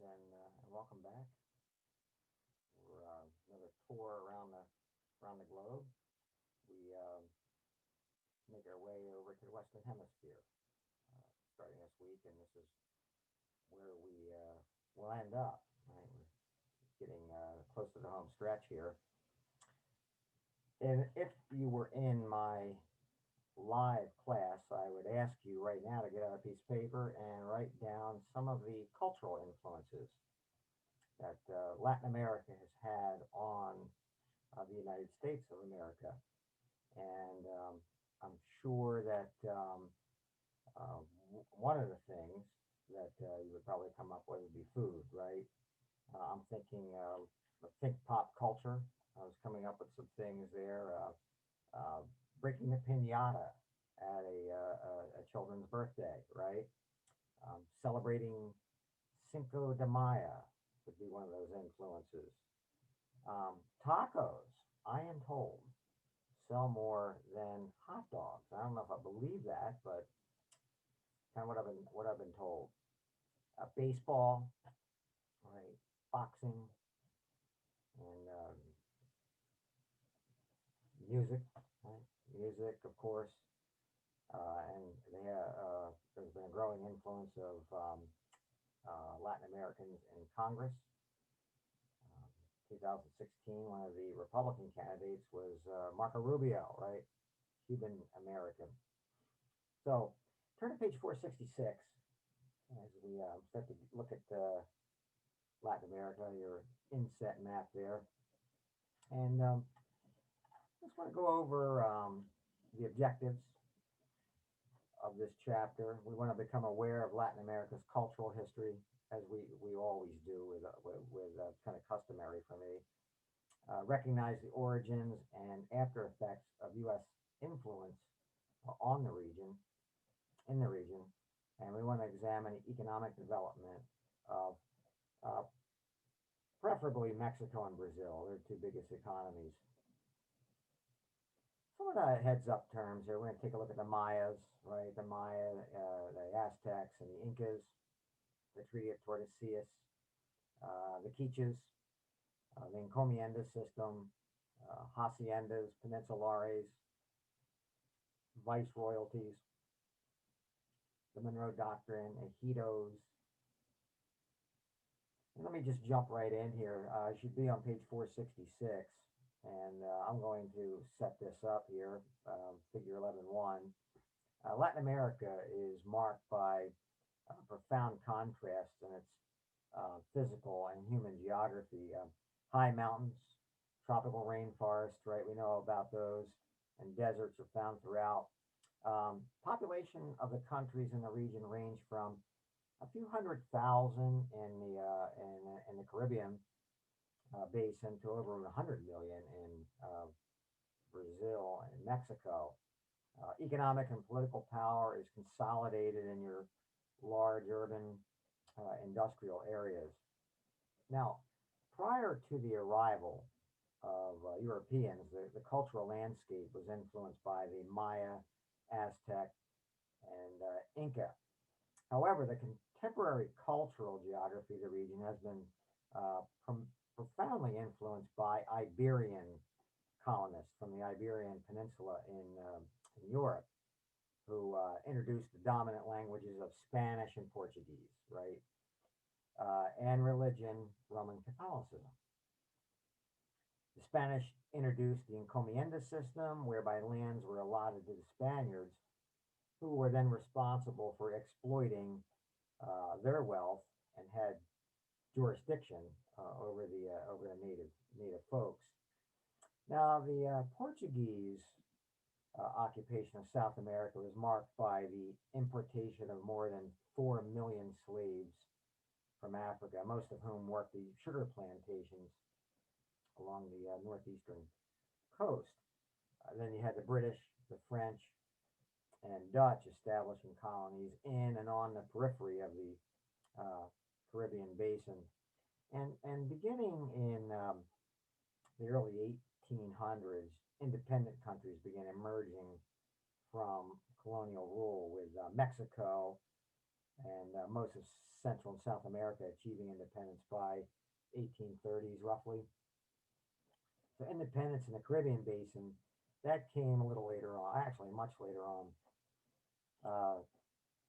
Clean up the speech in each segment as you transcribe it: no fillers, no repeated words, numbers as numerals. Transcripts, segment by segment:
and welcome back. We're another tour around the globe. We make our way over to the Western Hemisphere starting this week, and this is where we will end up. Right, we're getting close to the home stretch here. And if you were in my live class, I would ask you right now to get out a piece of paper and write down some of the cultural influences that Latin America has had on the United States of America. And I'm sure that one of the things that you would probably come up with would be food, right? I'm thinking, think pop culture. I was coming up with some things there. Uh, Breaking the pinata at a children's birthday, right? Celebrating Cinco de Mayo would be one of those influences. Tacos, I am told, sell more than hot dogs. I don't know if I believe that, but kind of what I've been told. Baseball, right? Boxing and music, right? Music, of course, and there's been a growing influence of Latin Americans in Congress. 2016, one of the Republican candidates was Marco Rubio, right? Cuban American. So turn to page 466 as we start to look at Latin America, your inset map there. And just want to go over the objectives of this chapter. We want to become aware of Latin America's cultural history, as we always do with kind of customary for me. Recognize the origins and after effects of U.S. influence on the region, in the region, and we want to examine the economic development of uh, preferably Mexico and Brazil. They're the two biggest economies. Some of the heads up terms here. We're going to take a look at the Mayas, right? The Aztecs, and the Incas, the Treaty of Tordesillas, the Quiches, the encomienda system, haciendas, peninsulares, viceroyalties, the Monroe Doctrine, ejidos. And let me just jump right in here. I should be on page 466, and I'm going to set this up here, figure 11.1. Latin America is marked by profound contrast in its physical and human geography. High mountains, tropical rainforests, right? We know about those, and deserts are found throughout. Population of the countries in the region range from a few hundred thousand in the Caribbean basin to over 100 million in Brazil and Mexico. Economic and political power is consolidated in your large urban industrial areas. Now, prior to the arrival of Europeans, the cultural landscape was influenced by the Maya, Aztec, and Inca. However, the contemporary cultural geography of the region has been profoundly influenced by Iberian colonists from the Iberian Peninsula in Europe, who introduced the dominant languages of Spanish and Portuguese, right? And religion, Roman Catholicism. The Spanish introduced the encomienda system, whereby lands were allotted to the Spaniards, who were then responsible for exploiting their wealth and had jurisdiction over the native folks. Now, the Portuguese occupation of South America was marked by the importation of more than 4 million slaves from Africa, most of whom worked the sugar plantations along the northeastern coast. Then you had the British, the French, and Dutch establishing colonies in and on the periphery of the Caribbean basin. And beginning in the early 1800s, independent countries began emerging from colonial rule, with Mexico and most of Central and South America achieving independence by 1830s roughly. So independence in the Caribbean basin, that came a little later on, actually much later on, uh,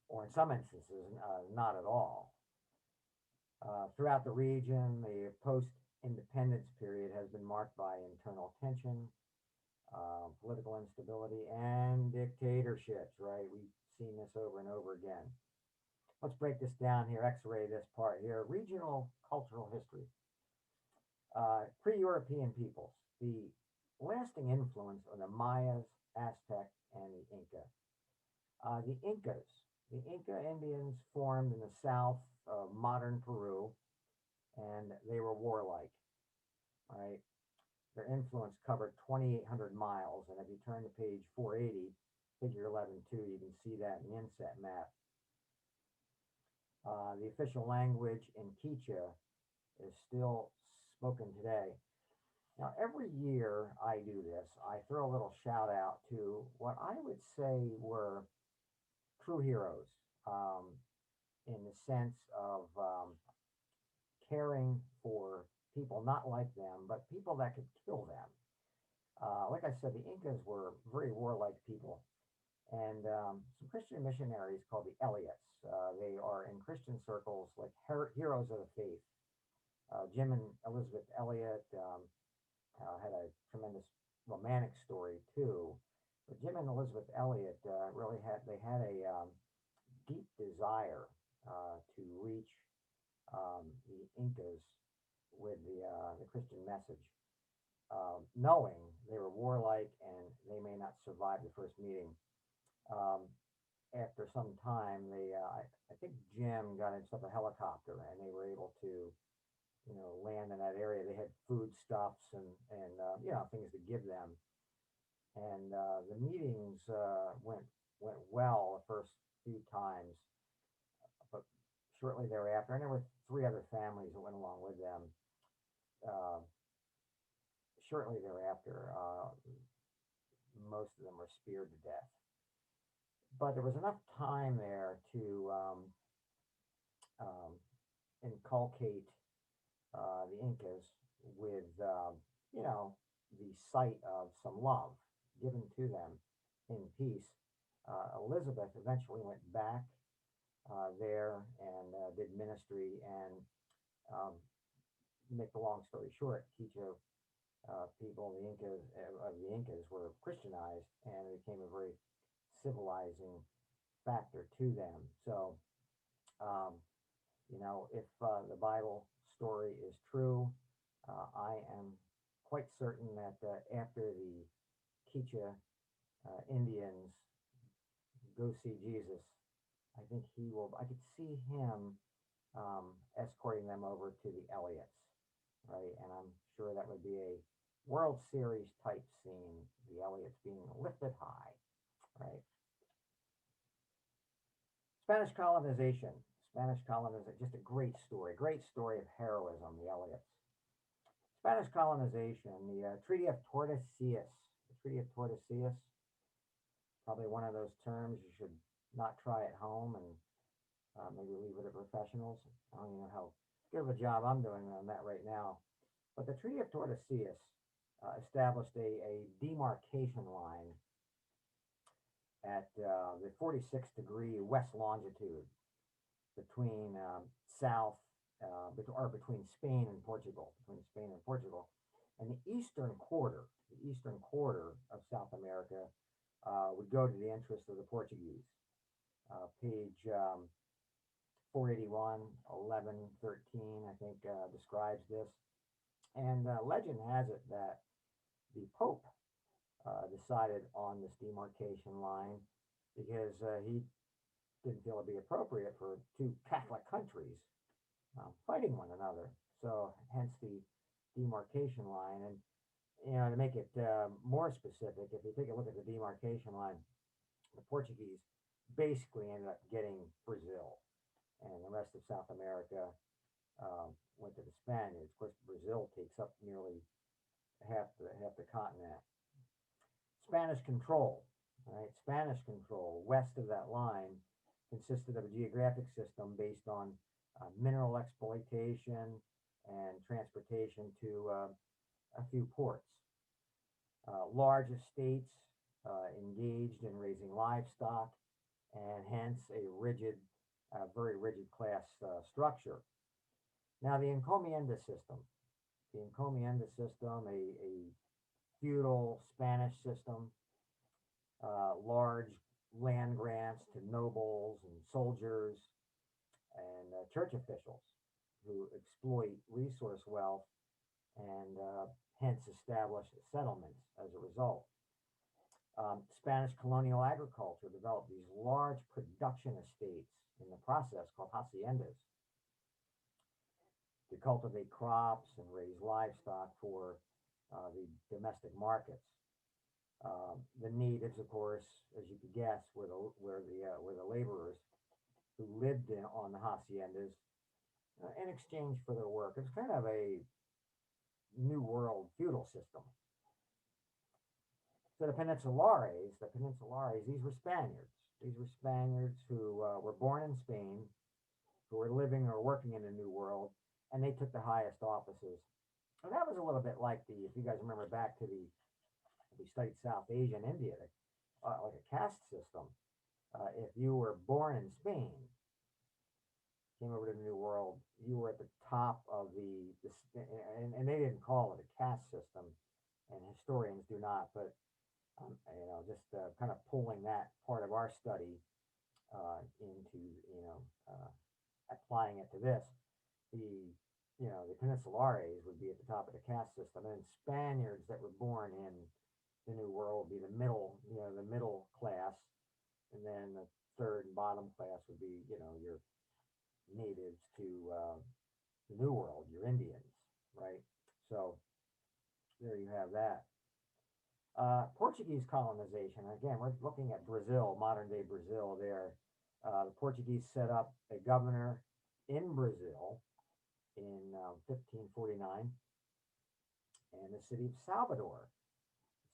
or in some instances, not at all. Throughout the region, the post-independence period has been marked by internal tension, political instability, and dictatorships, right? We've seen this over and over again. Let's break this down here, x-ray this part here. Regional cultural history. Pre-European peoples. The lasting influence of the Mayas, Aztec, and the Inca. The Incas. The Inca Indians formed in the south of modern Peru, and they were warlike, right? Their influence covered 2,800 miles, and if you turn to page 480, figure 11.2, you can see that in the inset map. The official language in Quichua is still spoken today. Now, every year I do this, I throw a little shout out to what I would say were true heroes, in the sense of caring for people not like them, but people that could kill them. Like I said, the Incas were very warlike people, and some Christian missionaries called the Eliots. They are in Christian circles like heroes of the faith. Jim and Elizabeth Elliot had a tremendous romantic story too. But Jim and Elizabeth Elliot really had a deep desire to reach the Incas with the Christian message, knowing they were warlike and they may not survive the first meeting. Um, After some time, I think Jim got himself a helicopter and they were able to, land in that area. They had foodstuffs and things to give them. And the meetings went well the first few times, but shortly thereafter, and there were three other families that went along with them. Uh, Shortly thereafter, most of them were speared to death. But there was enough time there to um, inculcate the Incas with, you know, the sight of some love given to them in peace. Elizabeth eventually went back there and did ministry. And make the long story short, Quichua people, the Incas were Christianized, and it became a very civilizing factor to them. So, um, if the Bible story is true, I am quite certain that after the Quichua Indians go see Jesus, I think he will. I could see him escorting them over to the Elliots, right? And I'm sure that would be a World Series type scene, the Elliots being lifted high, right? Spanish colonization. Spanish colonization, just a great story of heroism, the Elliots. Spanish colonization, the Treaty of Tordesillas. The Treaty of Tordesillas, probably one of those terms you should not try at home and maybe leave it to professionals. I don't even know how good of a job I'm doing on that right now. But the Treaty of Tordesillas established a demarcation line at the 46-degree west longitude between south, or between Spain and Portugal, and the eastern quarter of South America would go to the interest of the Portuguese. Page 481, 11, 13, I think, describes this. And legend has it that the Pope decided on this demarcation line because he didn't feel it'd be appropriate for two Catholic countries fighting one another. So hence the demarcation line. And to make it more specific, if you take a look at the demarcation line, the Portuguese basically ended up getting Brazil, and the rest of South America went to the Spaniards. Of course, Brazil takes up nearly half the continent. Spanish control, right? Spanish control west of that line consisted of a geographic system based on mineral exploitation and transportation to a few ports. Large estates engaged in raising livestock and hence a rigid, very rigid class structure. Now, the encomienda system, a feudal Spanish system, large land grants to nobles and soldiers and church officials who exploit resource wealth and hence establish settlements as a result. Spanish colonial agriculture developed these large production estates in the process called haciendas to cultivate crops and raise livestock for the domestic markets. The natives, of course, as you could guess, were the laborers who lived on the haciendas in exchange for their work. It's kind of a New World feudal system. So the Peninsulares, these were Spaniards. These were Spaniards who were born in Spain, who were living or working in the New World, and they took the highest offices. And that was a little bit like if you guys remember back to we studied South Asia and India, like a caste system. If you were born in Spain, came over to the New World, you were at the top of and they didn't call it a caste system, and historians do not, but just kind of pulling that part of our study into, applying it to this. The Peninsulares would be at the top of the caste system, and Spaniards that were born in the New World would be the middle class, and then the third and bottom class would be, your natives to the New World, your Indians, right? So there you have that. Portuguese colonization. Again, we're looking at Brazil, modern day Brazil there. The Portuguese set up a governor in Brazil in 1549, and the city of Salvador.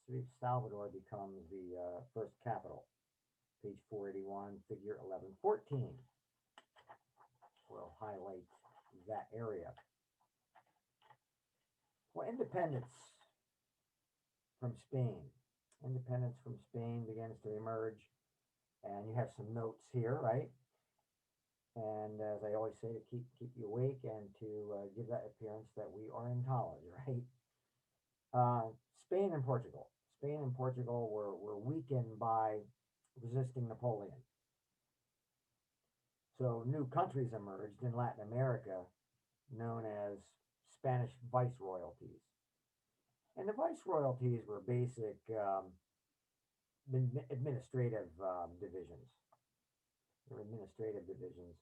The city of Salvador becomes the first capital. Page 481, figure 1114. We'll highlight that area. Well, independence from Spain. Independence from Spain begins to emerge, and you have some notes here, right? And as I always say, to keep you awake and to give that appearance that we are in college, right? Spain and Portugal. Spain and Portugal were weakened by resisting Napoleon. So new countries emerged in Latin America known as Spanish viceroyalties. And the viceroyalties were basic administrative divisions. They were administrative divisions.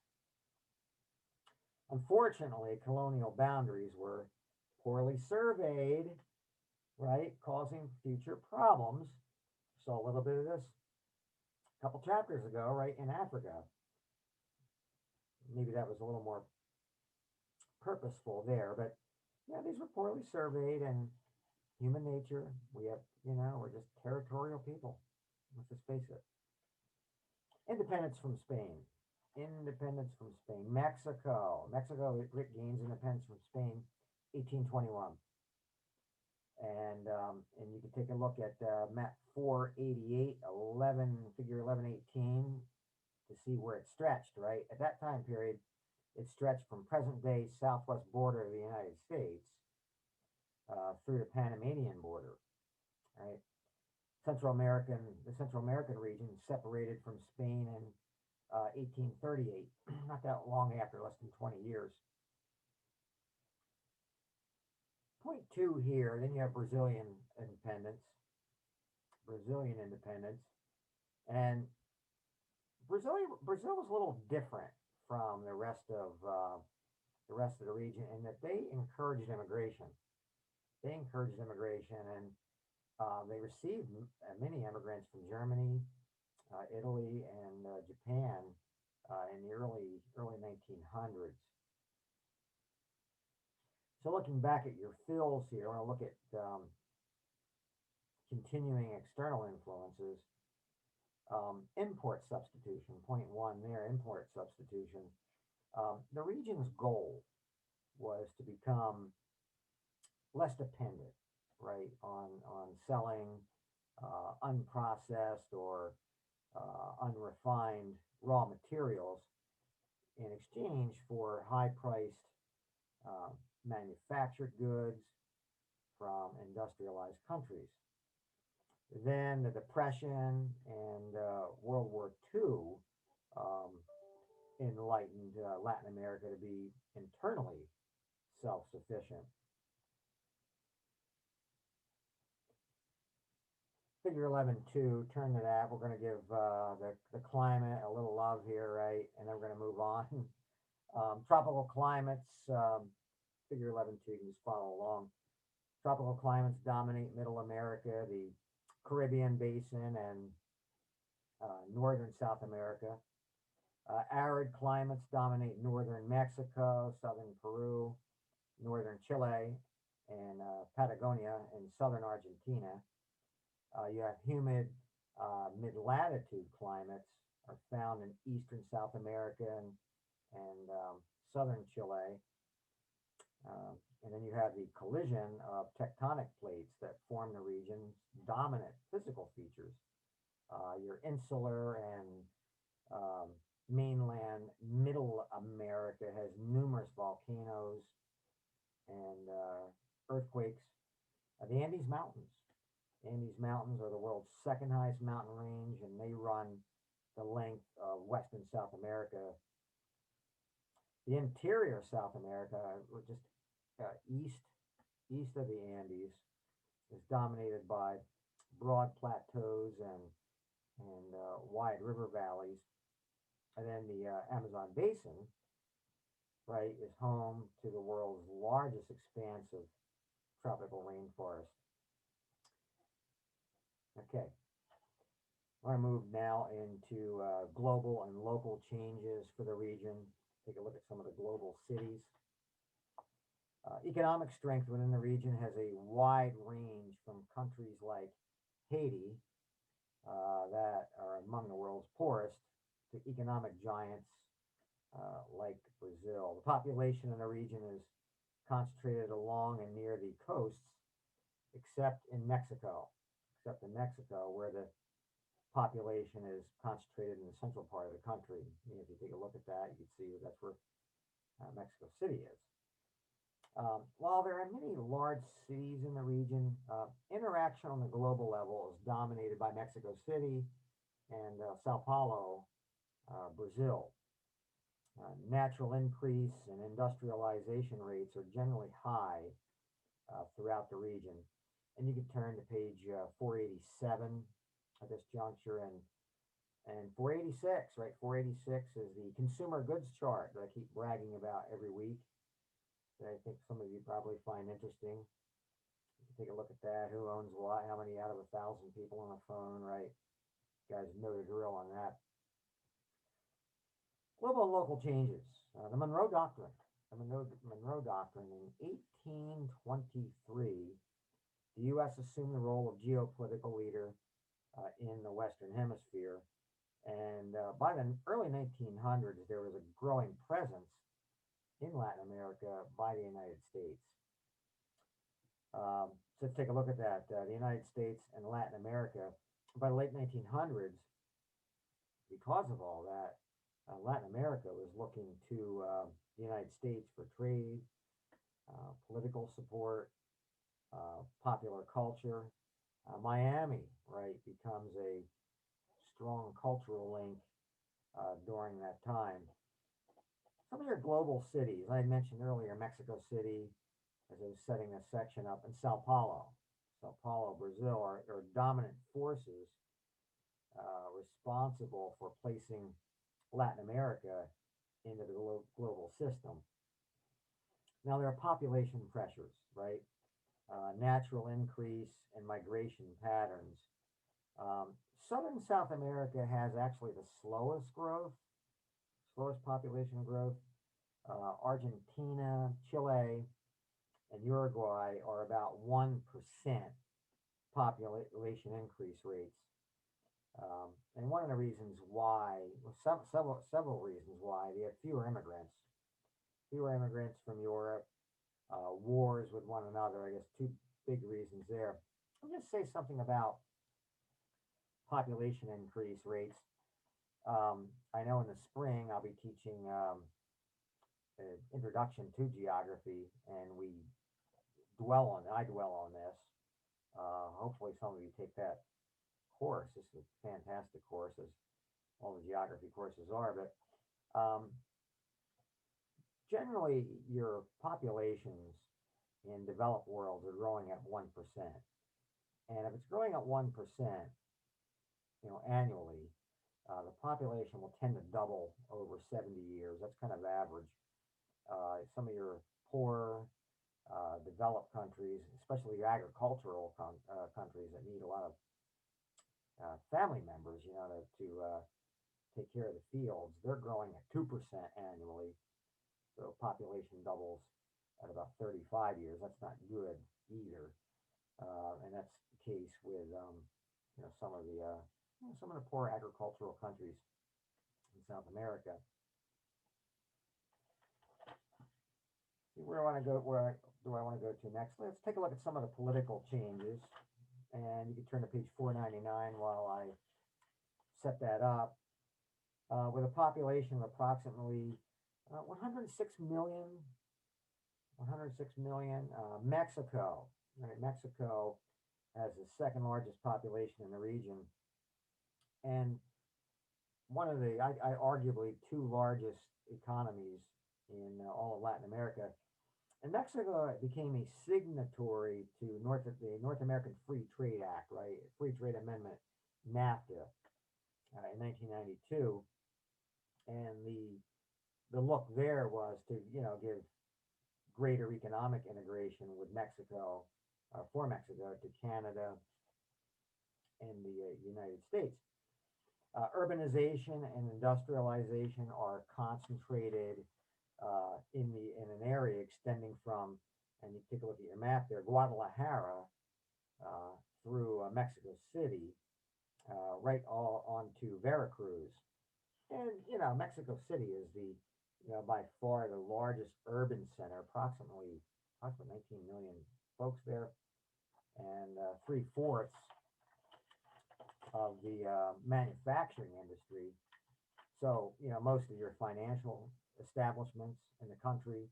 Unfortunately, colonial boundaries were poorly surveyed, right, causing future problems. Saw a little bit of this a couple chapters ago, right, in Africa. Maybe that was a little more purposeful there, but yeah, these were poorly surveyed, and human nature, we're just territorial people. Let's just face it. Independence from Spain. Independence from Spain. Mexico gains independence from Spain, 1821. And you can take a look at map 488, figure 1118, to see where it stretched, right? At that time period, it stretched from present-day southwest border of the United States through the Panamanian border, right? The Central American region separated from Spain in 1838, not that long after, less than 20 years. Point 2 here, then you have Brazilian independence. And Brazil was a little different from the rest of the region in that they encouraged immigration. And they received many immigrants from Germany, Italy, and Japan in the early 1900s. So looking back at your fills here, I want to look at continuing external influences. Import substitution, point one there, import substitution. The region's goal was to become less dependent, right, on selling unprocessed or unrefined raw materials in exchange for high-priced uh, manufactured goods from industrialized countries. Then the Depression and World War II um, enlightened Latin America to be internally self-sufficient. Figure 11.2, turn to that. We're going to give the climate a little love here, right? And then we're going to move on. Tropical climates, figure 11.2, you can just follow along. Tropical climates dominate Middle America, the Caribbean basin, and northern South America. Arid climates dominate northern Mexico, southern Peru, northern Chile, and Patagonia in southern Argentina. You have humid mid-latitude climates are found in eastern South America and southern Chile. And then you have the collision of tectonic plates that form the region's dominant physical features. Your insular and um, mainland Middle America has numerous volcanoes and earthquakes. The Andes Mountains. Andes Mountains are the world's second highest mountain range, and they run the length of Western South America. The interior South America, just east of the Andes, is dominated by broad plateaus and wide river valleys. And then the Amazon basin, right, is home to the world's largest expanse of tropical rainforest. Okay, I want to move now into global and local changes for the region. Take a look at some of the global cities. Economic strength within the region has a wide range from countries like Haiti, that are among the world's poorest, to economic giants like Brazil. The population in the region is concentrated along and near the coasts, except in Mexico, where the population is concentrated in the central part of the country. If you take a look at that, you can see that that's where Mexico City is. While there are many large cities in the region, interaction on the global level is dominated by Mexico City and Sao Paulo, Brazil. Natural increase and industrialization rates are generally high throughout the region. And you can turn to page 487 at this juncture, and 486, right? 486 is the consumer goods chart that I keep bragging about every week, that I think some of you probably find interesting. You can take a look at that. Who owns what? How many out of 1,000 people on a phone, right? You guys know the drill on that. Global and local changes. The Monroe Doctrine. The Monroe Doctrine in 1823, the U.S. assumed the role of geopolitical leader in the Western Hemisphere. And by the early 1900s, there was a growing presence in Latin America by the United States. So take a look at that. The United States and Latin America, by the late 1900s, because of all that, Latin America was looking to the United States for trade, political support, popular culture. Miami, right, becomes a strong cultural link during that time. Some of your global cities, I mentioned earlier, Mexico City, as I was setting this section up, and Sao Paulo. Sao Paulo, Brazil, are dominant forces responsible for placing Latin America into the global system. Now, there are population pressures, right? Natural increase and migration patterns. Southern South America has actually the slowest population growth. Argentina, Chile, and Uruguay are about 1% population increase rates. And one of the reasons why, well, several reasons why, they have fewer immigrants from Europe, wars with one another. I guess two big reasons there. I'll just say something about population increase rates. I know in the spring I'll be teaching an introduction to geography, and I dwell on this. Hopefully, some of you take that course. This is a fantastic course, as all the geography courses are. But generally, your populations in developed worlds are growing at 1%. And if it's growing at 1%, annually, the population will tend to double over 70 years. That's kind of average. Some of your poorer, developed countries, especially your agricultural countries that need a lot of family members, to take care of the fields, they're growing at 2% annually. So population doubles at about 35 years. That's not good either. And that's the case with, some of the poor agricultural countries in South America. Where I want to go? Where do I want to go to next? Let's take a look at some of the political changes, and you can turn to page 499 while I set that up. With a population of approximately 106 million, 106 million. Mexico, right? Mexico has the second largest population in the region, and one of the, arguably, two largest economies in all of Latin America. And Mexico became a signatory to the North American Free Trade Act, right? Free Trade Amendment, NAFTA, in 1992. And the look there was to, give greater economic integration with Mexico, for Mexico to Canada and the United States. Urbanization and industrialization are concentrated in an area extending from, and you take a look at your map there, Guadalajara through Mexico City, right all onto Veracruz. And, Mexico City is by far the largest urban center, approximately 19 million folks there, and three-fourths of the manufacturing industry. So, most of your financial establishments in the country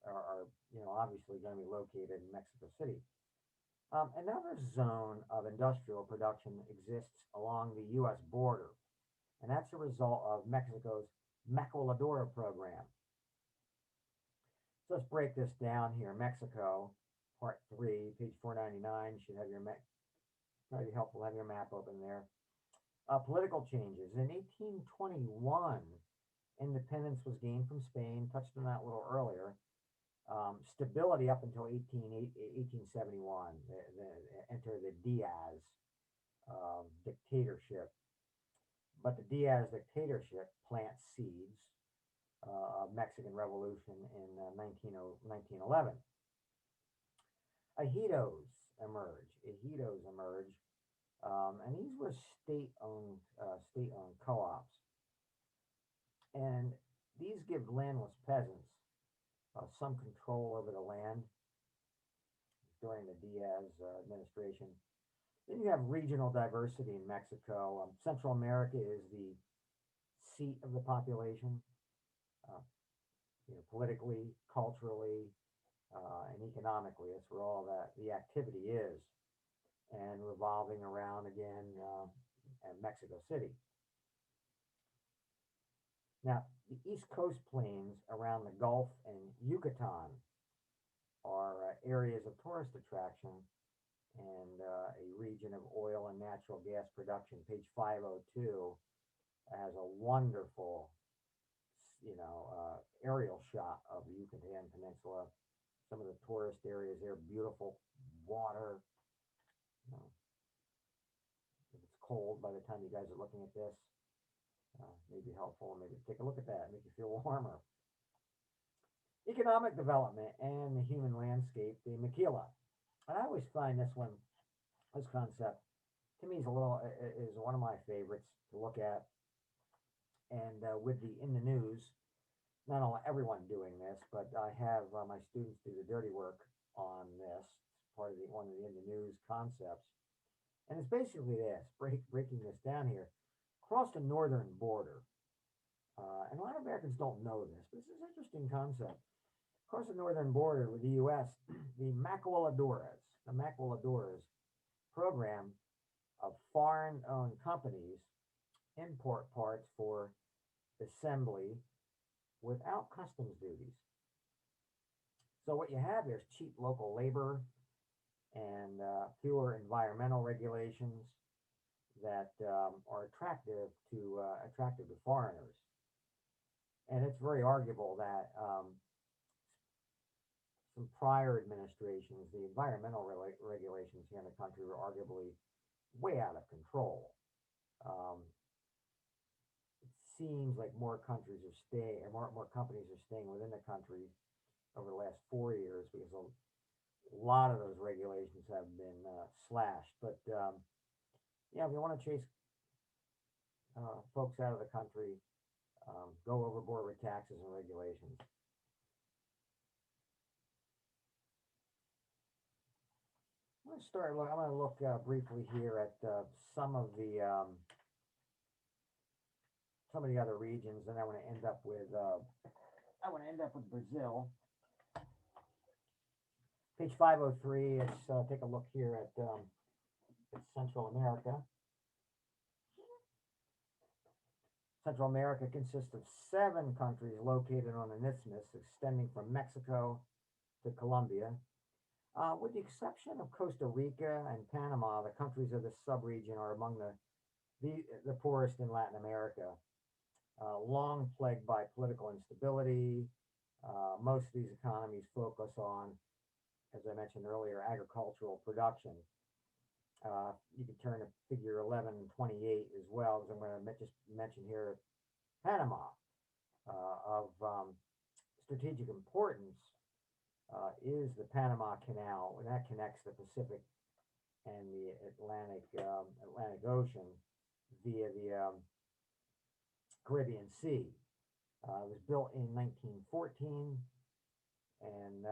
are obviously going to be located in Mexico City. Another zone of industrial production exists along the U.S. border, and that's a result of Mexico's Maquiladora program. So let's break this down here. Mexico, part 3, page 499, should have your map. Probably helpful to have your map open there. Political changes. In 1821, independence was gained from Spain. Touched on that a little earlier. Stability up until 1871. Enter the Diaz dictatorship. But the Diaz dictatorship plants seeds of Mexican Revolution in 1911. Ejidos emerge, and these were state-owned co-ops, and these give landless peasants some control over the land during the Diaz administration. Then you have regional diversity in Mexico. Central America is the seat of the population, politically, culturally, and economically. That's where all that the activity is, and revolving around again at Mexico City. Now, the East Coast plains around the Gulf and Yucatan are areas of tourist attraction and a region of oil and natural gas production. Page 502 has a wonderful, aerial shot of the Yucatan Peninsula. Some of the tourist areas there, beautiful water. If it's cold by the time you guys are looking at this, may be helpful. Maybe take a look at that, make you feel warmer. Economic development and the human landscape, the Maquila. And I always find this concept to me is a little is one of my favorites to look at. And with the in the news, not only everyone doing this, but I have my students do the dirty work on this. It's part of the one of the in the news concepts, and it's basically this breaking this down here. Across the northern border, and a lot of Americans don't know this, but this is an interesting concept. Across the northern border with the U.S., the maquiladoras program of foreign-owned companies import parts for assembly without customs duties. So what you have here is cheap local labor and fewer environmental regulations that are attractive to foreigners. And it's very arguable that some prior administrations, the environmental regulations here in the country were arguably way out of control. Um, it seems like more countries are staying, or more companies are staying within the country over the last 4 years because a lot of those regulations have been slashed. But yeah, if you want to chase folks out of the country, go overboard with taxes and regulations. I'm going to look briefly here at some of the other regions, and I want to end up with Brazil. Page 503. Let's take a look here at Central America. Central America consists of 7 countries located on an isthmus extending from Mexico to Colombia. With the exception of Costa Rica and Panama, the countries of this subregion are among the poorest in Latin America, long plagued by political instability. Most of these economies focus on, as I mentioned earlier, agricultural production. You can turn to figure 1128 as well, as I'm going to just mention here Panama, of strategic importance is the Panama Canal, and that connects the Pacific and the Atlantic Ocean via the Caribbean Sea. It was built in 1914, and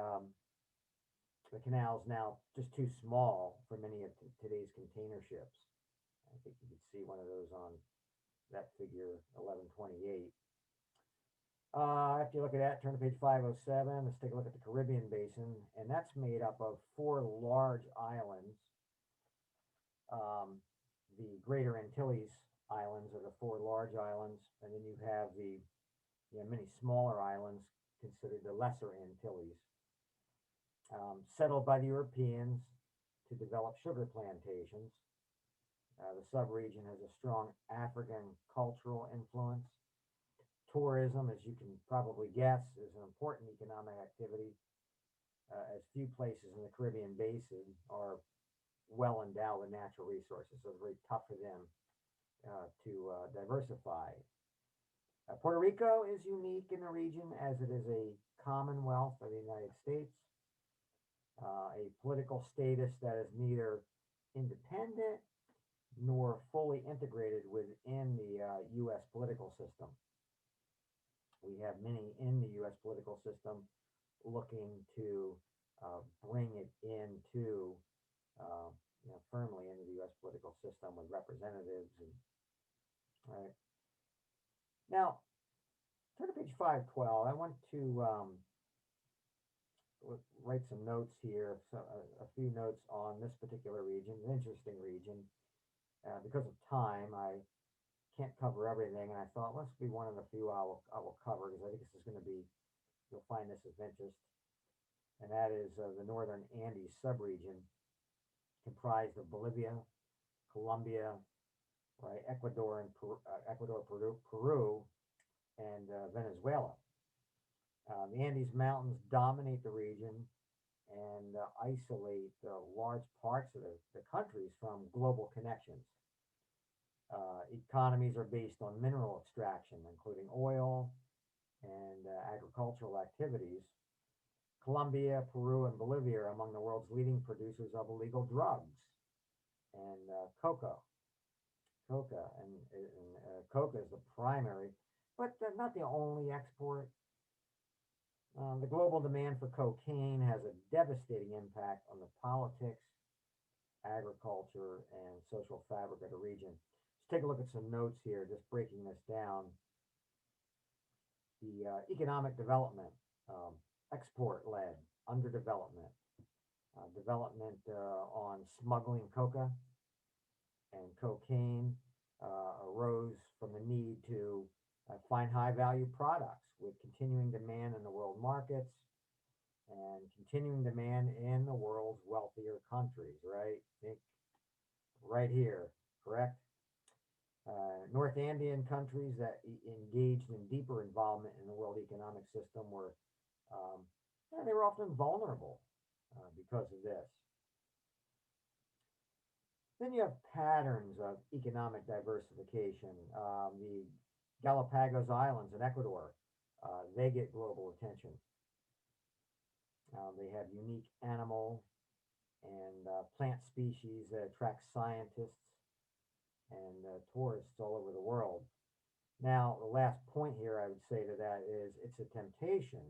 the canal is now just too small for many of today's container ships. I think you can see one of those on that figure 1128. After you look at that, turn to page 507. Let's take a look at the Caribbean Basin, and that's made up of 4 large islands. The Greater Antilles Islands are the 4 large islands, and then you have the many smaller islands considered the Lesser Antilles, settled by the Europeans to develop sugar plantations. The subregion has a strong African cultural influence. Tourism, as you can probably guess, is an important economic activity, as few places in the Caribbean Basin are well endowed with natural resources, so it's very tough for them to diversify. Puerto Rico is unique in the region as it is a commonwealth of the United States, a political status that is neither independent nor fully integrated within the U.S. political system. We have many in the U.S. political system looking to bring it into, firmly into the U.S. political system with representatives. And, right. Now, turn to page 512. I want to write some notes here, a few notes on this particular region, an interesting region. Because of time, I can't cover everything, and I thought let's be one of the few I will cover, because I think this is going to be, you'll find this of interest, and that is the Northern Andes subregion, comprised of Bolivia, Colombia, right, Ecuador, and Peru, and Venezuela. The Andes Mountains dominate the region and isolate large parts of the countries from global connections. Economies are based on mineral extraction, including oil and agricultural activities. Colombia, Peru, and Bolivia are among the world's leading producers of illegal drugs. and coca, and coca is the primary, but not the only export. The global demand for cocaine has a devastating impact on the politics, agriculture, and social fabric of the region. Let's take a look at some notes here, just breaking this down. The economic development, um, export led, underdevelopment, development on smuggling coca and cocaine arose from the need to find high value products with continuing demand in the world markets and continuing demand in the world's wealthier countries, right? Think right here, correct? North Andean countries that engaged in deeper involvement in the world economic system were, um, yeah, they were often vulnerable because of this. Then you have patterns of economic diversification. The Galapagos Islands in Ecuador, they get global attention. They have unique animal and plant species that attract scientists and tourists all over the world. Now, the last point here I would say to that is it's a temptation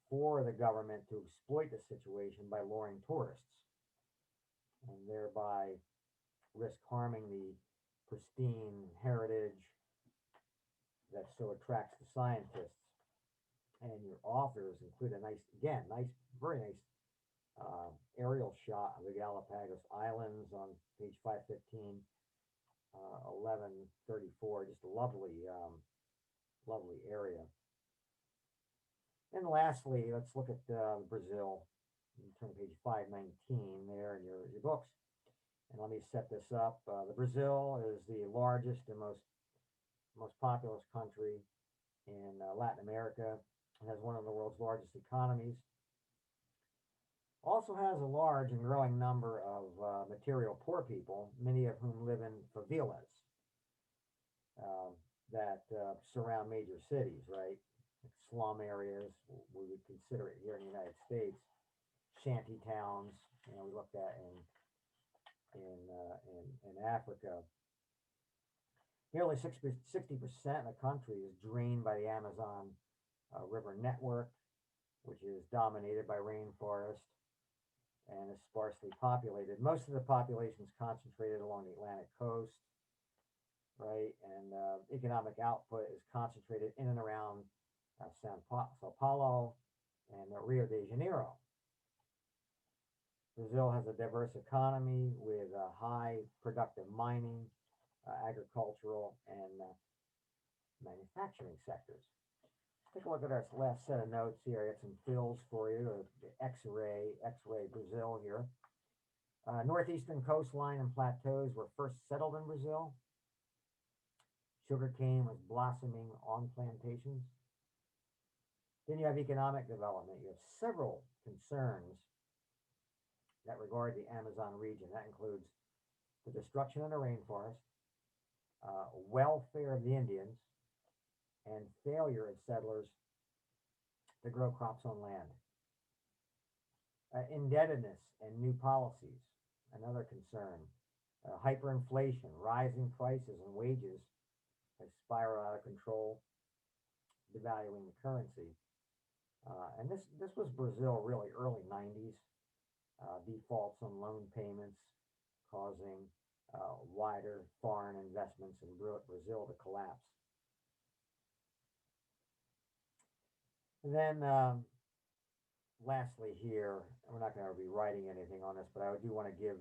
for the government to exploit the situation by luring tourists and thereby risk harming the pristine heritage that so attracts the scientists. And your authors include a nice, again, nice, very nice aerial shot of the Galapagos Islands on page 515, 1134. Just a lovely, lovely area. And lastly, let's look at Brazil. You turn to page 519 there in your books. And let me set this up. The Brazil is the largest and most populous country in Latin America. It has one of the world's largest economies. Also has a large and growing number of material poor people, many of whom live in favelas uh, that surround major cities, right? Like slum areas, we would consider it here in the United States. Shanty towns, we looked at in Africa. Nearly 60% of the country is drained by the Amazon River network, which is dominated by rainforest and is sparsely populated. Most of the population is concentrated along the Atlantic coast, right? And economic output is concentrated in and around Sao Paulo and Rio de Janeiro. Brazil has a diverse economy with high productive mining, agricultural, and manufacturing sectors. Take a look at our last set of notes here. I got some fills for you, the X-ray Brazil here. Northeastern coastline and plateaus were first settled in Brazil. Sugarcane was blossoming on plantations. Then you have economic development. You have several concerns that regard the Amazon region. That includes the destruction of the rainforest, welfare of the Indians, and failure of settlers to grow crops on land. Indebtedness and new policies, another concern. Hyperinflation, rising prices and wages has spiraled out of control, devaluing the currency. And this was Brazil really early 90s. Defaults on loan payments causing wider foreign investments in Brazil to collapse. And then lastly here, we're not going to be writing anything on this, but I do want to give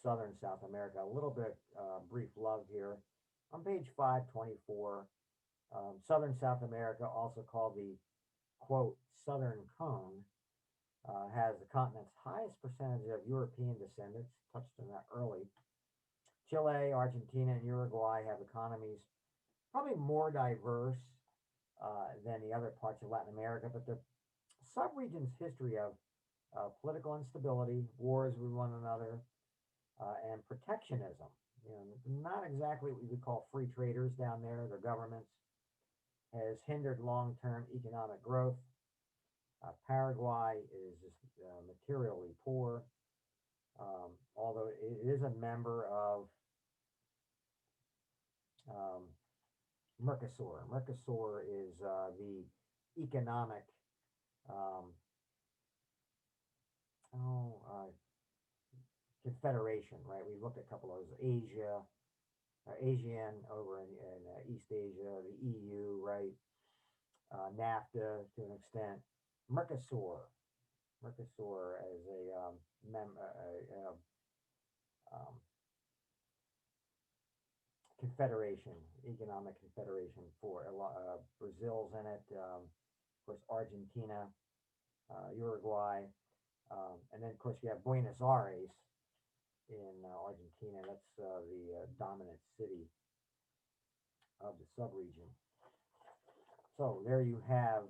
Southern South America a little bit brief love here. On page 524, Southern South America, also called the, quote, Southern Cone, has the continent's highest percentage of European descendants, touched on that early. Chile, Argentina, and Uruguay have economies probably more diverse than the other parts of Latin America, but the subregion's history of political instability, wars with one another, and protectionism. Not exactly what we would call free traders down there. Their governments has hindered long-term economic growth. Paraguay is just materially poor. although it is a member of um, Mercosur. Mercosur is the economic um, oh, confederation, right? We've looked at a couple of those, Asia, ASEAN over in East Asia, the EU, right? NAFTA to an extent, Mercosur, Mercosur as a um, confederation, economic confederation for Brazil's in it, of course Argentina, Uruguay, and then of course you have Buenos Aires in Argentina. That's the dominant city of the subregion. So there you have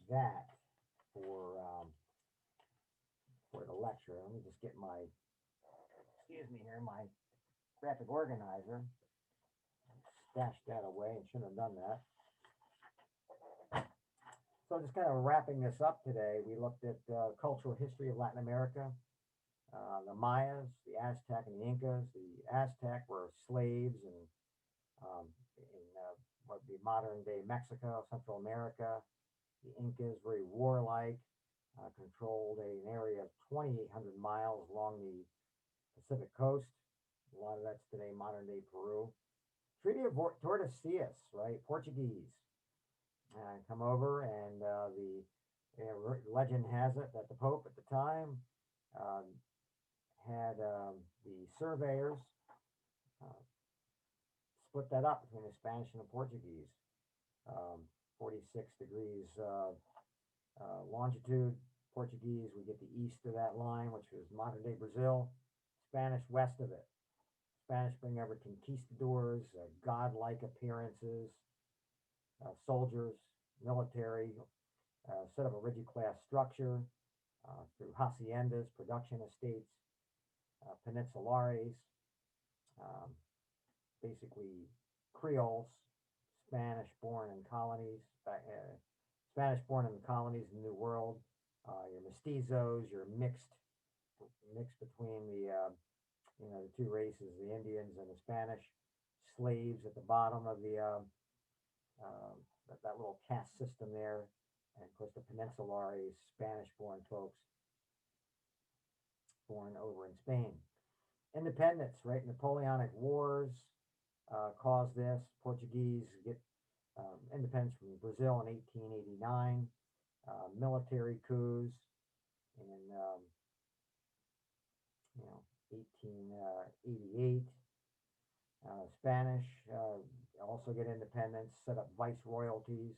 that for um, for the lecture. Let me just get my excuse me here my graphic organizer. Stashed that away and shouldn't have done that. So just kind of wrapping this up today, we looked at cultural history of Latin America, the Mayas, the Aztec, and the Incas. The Aztec were slaves in what would be modern day Mexico, Central America. The Incas, very warlike, controlled an area of 2,800 miles along the Pacific coast. A lot of that's today modern day Peru. Treaty of Tordesillas, right? Portuguese come over, and the legend has it that the Pope at the time um, had the surveyors uh, split that up between the Spanish and the Portuguese. 46 degrees longitude. Portuguese, we get the east of that line, which was modern day Brazil. Spanish west of it. Spanish bring over conquistadors, godlike appearances, soldiers, military, set up a rigid class structure through haciendas, production estates, peninsulares, um, basically Creoles, Spanish born in colonies, Spanish born in the colonies in the New World, your mestizos, your mixed between the two races, the Indians and the Spanish, slaves at the bottom of that little caste system there, and of course the peninsulares, Spanish born folks born over in Spain. Independence, right? Napoleonic Wars caused this. Portuguese get independence from Brazil in 1889. Military coups in 1888. Spanish also get independence, set up viceroyalties.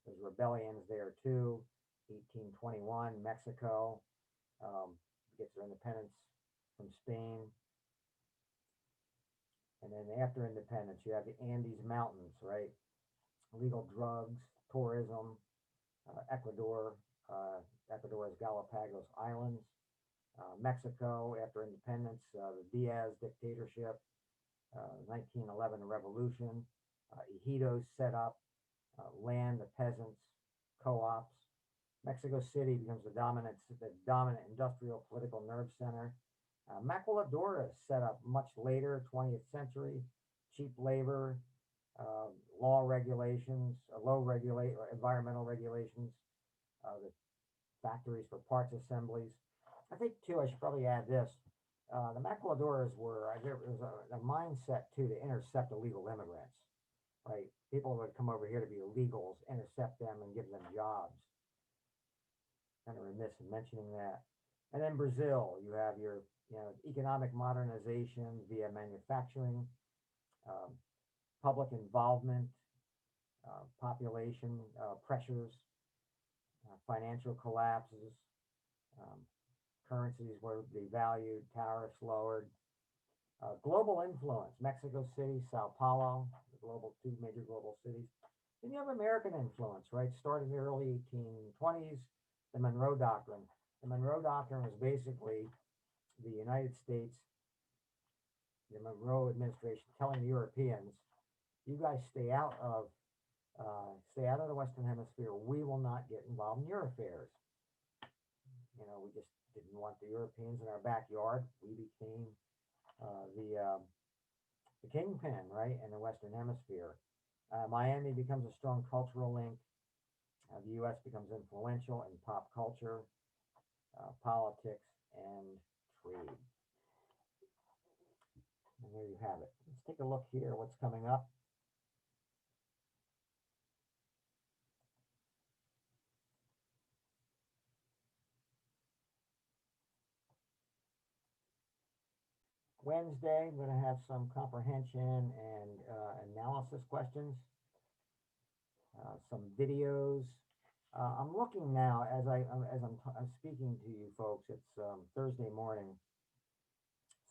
There's rebellions there too. 1821, Mexico gets their independence from Spain. And then after independence, you have the Andes Mountains, right? Illegal drugs, tourism, Ecuador. Ecuador's Galapagos Islands. Mexico, after independence, the Diaz dictatorship, 1911 revolution. Ejidos set up, land, the peasants, co-ops. Mexico City becomes the dominant industrial political nerve center. Maquiladora set up much later, 20th century, cheap labor, law regulations, environmental regulations, the factories for parts assemblies. I think too, I should probably add this. The maquiladoras there was a mindset too to intercept illegal immigrants, right? People would come over here to be illegals, intercept them and give them jobs. Kind of remiss in mentioning that. And then Brazil, you have your economic modernization via manufacturing, um, public involvement, population pressures, financial collapses, um, currencies were devalued, tariffs lowered, global influence, Mexico City, Sao Paulo, two major global cities. Then you have American influence, right? Started in the early 1820s, the Monroe Doctrine. The Monroe Doctrine was basically the United States, the Monroe administration telling the Europeans, you guys stay out of Stay out of the Western Hemisphere. We will not get involved in your affairs. We just didn't want the Europeans in our backyard. We became the kingpin, right, in the Western Hemisphere. Miami becomes a strong cultural link. The U.S. becomes influential in pop culture, politics, and trade. And there you have it. Let's take a look here. What's coming up? Wednesday, I'm going to have some comprehension and analysis questions, some videos. I'm looking now as I'm speaking to you folks. It's Thursday morning.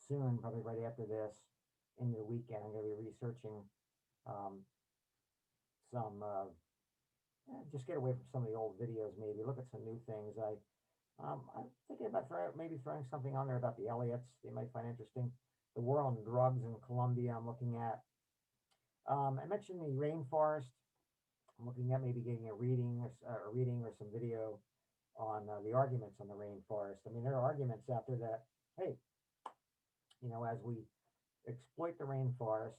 Soon, probably right after this, into the weekend, I'm going to be researching um, some. Just get away from some of the old videos. Maybe look at some new things. I'm thinking about maybe throwing something on there about the Elliots. They might find interesting. The war on drugs in Colombia. I'm looking at. I mentioned the rainforest. I'm looking at maybe getting a reading or some video on the arguments on the rainforest. I mean, there are arguments out there that, hey, as we exploit the rainforest,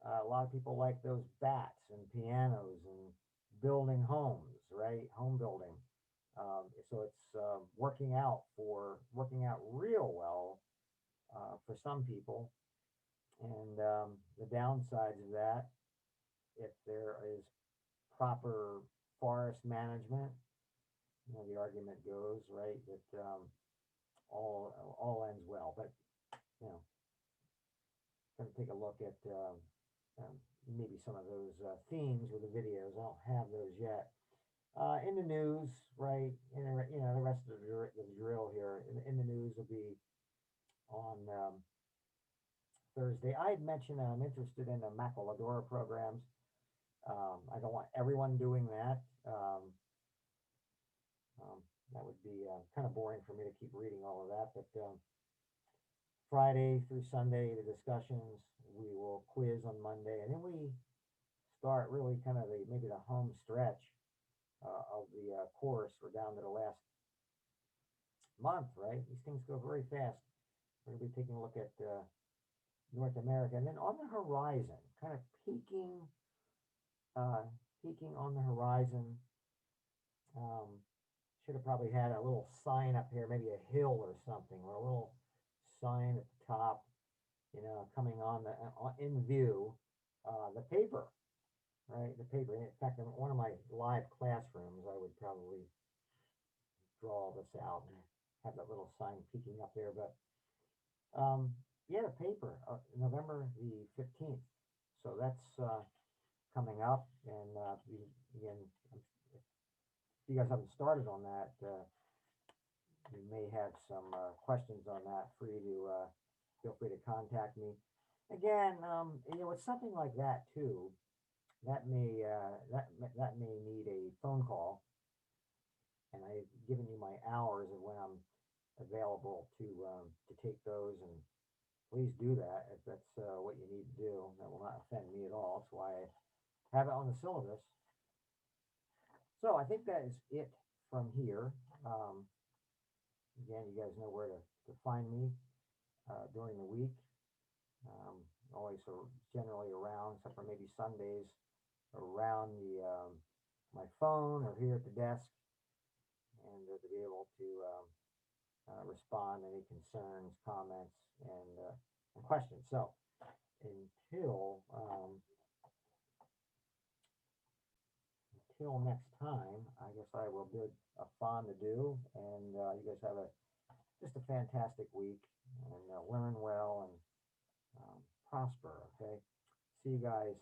a lot of people like those bats and pianos and building homes, right? Home building. So it's working out real well for some people. And the downsides of that, if there is proper forest management, the argument goes, right, that all ends well. But you know, going to take a look at um, maybe some of those themes with the videos. I don't have those yet. In the news, right? The rest of the drill here in the news will be on Thursday. I had mentioned that I'm interested in the maquiladora programs. I don't want everyone doing that. That would be kind of boring for me to keep reading all of that. But Friday through Sunday, the discussions. We will quiz on Monday, and then we start really kind of maybe the home stretch of the course. We're down to the last month, right? These things go very fast. We're going to be taking a look at North America, and then on the horizon, kind of peeking on the horizon. Should have probably had a little sign up here, maybe a hill or something, or a little sign at the top, coming on in view. The paper, right? The paper. In fact, in one of my live classrooms, I would probably draw this out and have that little sign peeking up there. But yeah, the paper, November the 15th. So that's coming up, and again, if you guys haven't started on that, you may have some questions on that. Feel free to contact me. Again, it's something like that too. That may need a phone call, and I've given you my hours of when I'm available to take those, and please do that if that's what you need to do. That will not offend me at all. That's why I have it on the syllabus. So I think that is it from here. Again, you guys know where to find me during the week. Always generally around, except for maybe Sundays, around my phone or here at the desk, and to be able to respond to any concerns, comments, and questions. So until next time, I guess I will bid a fond adieu, and you guys have just a fantastic week, and learn well and prosper. Okay, see you guys